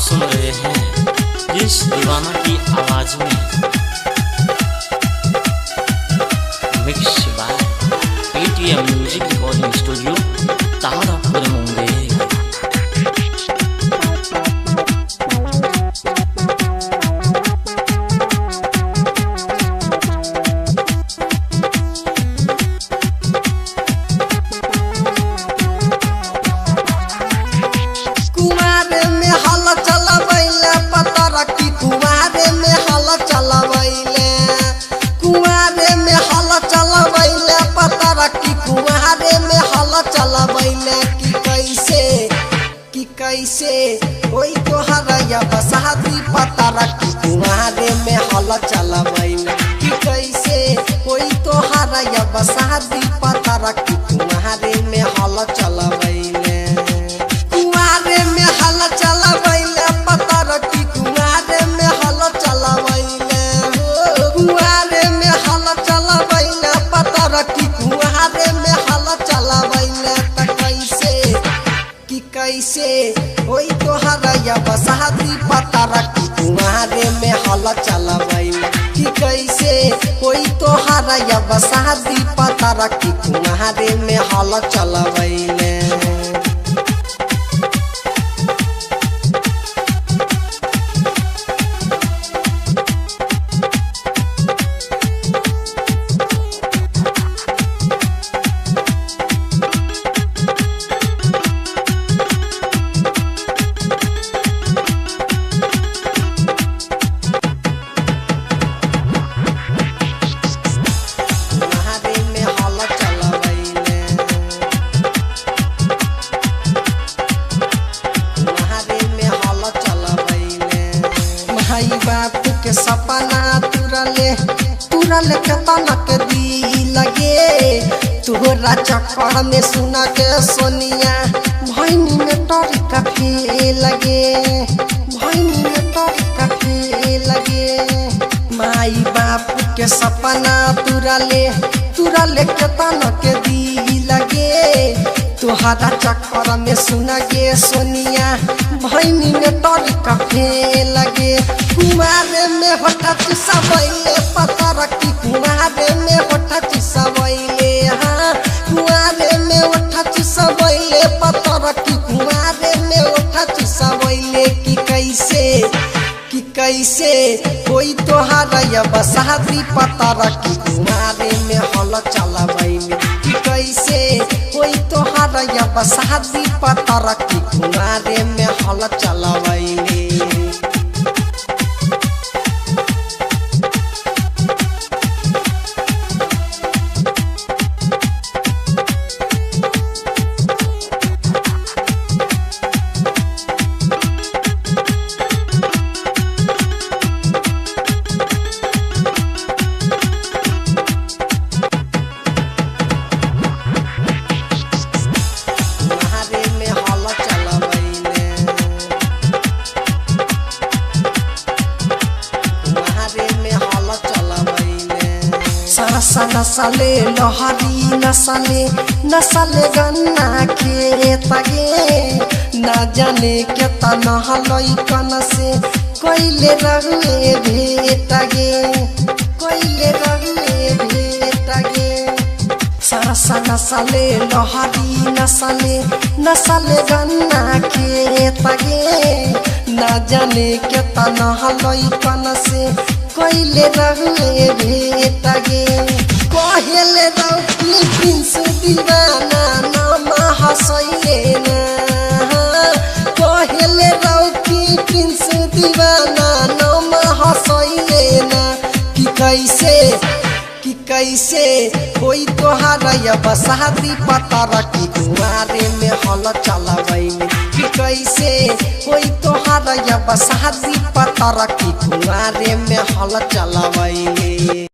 सुन रहे हैं प्रिंस दीवाना की आवाज में mix by Paytm music recording studio Tarapur Mumbai. कैसे कोई तोहरा बसाती पता रखी तुम्हारे में हल चलबैल कि कैसे कोई तोहरा बसाती पता रखी तुम्हारे में हल चलबैल कुआरे में हल चलबैल पता रखी कुआरे में हल चलबैल कुआरे में हल चलबैल पता रखी कुआरे में हल चलबैल त कैसे कोई तोहरा बसाती पता रखी तुम्हारे में हल चलबैल कि कैसे कोई तोहरा बसाती पता रखी तुम्हारे में हल चलबैल। बाप के सपना तुरले केतना के दी लगे तोहरा चक्कर में सुना के सोनिया भैनी में टरी कफे लगे भैनी में टरी कफे लगे। माई बाप के सपना तुरले केतना के दी लगे तोहरा चक्कर में सुना गे सोनिया भैनी में टरी कफे लगे। कुमारे में होठा चुसबैले पता रखी कुमारे में होठा चुसबैले हाँ कुमारे में होठा चुसबैले पता रखी कुमारे में होठा चुसबैले कि कैसे कोई तोहरा बसाती पता रखी कुमारे में हल चलबैले कि कैसे कोई तोहरा बसाती पता रखी कुमारे में हल चलबैले। नसले लहरी नसले गन्ना खेत गे न जाने के तनहलई कन से कोइले रहुए भेट गे कोइले रहुए भेट गे। सरसा नसले लहरी नसले गन्ना खेत गे न जाने के तनहलई कन से कोइले रहुए भेट गे। कहले रौकी प्रिंस दीवाना नाम हसैले ना कहले रौकी प्रिंस दीवाना नाम हसैले ना कि कैसे कोई तोहरा बसाती पता रखी कुआरे में हल चलबैल कि कैसे कोई तोहरा बसाती पता रखी कुआरे में हल चलबैल।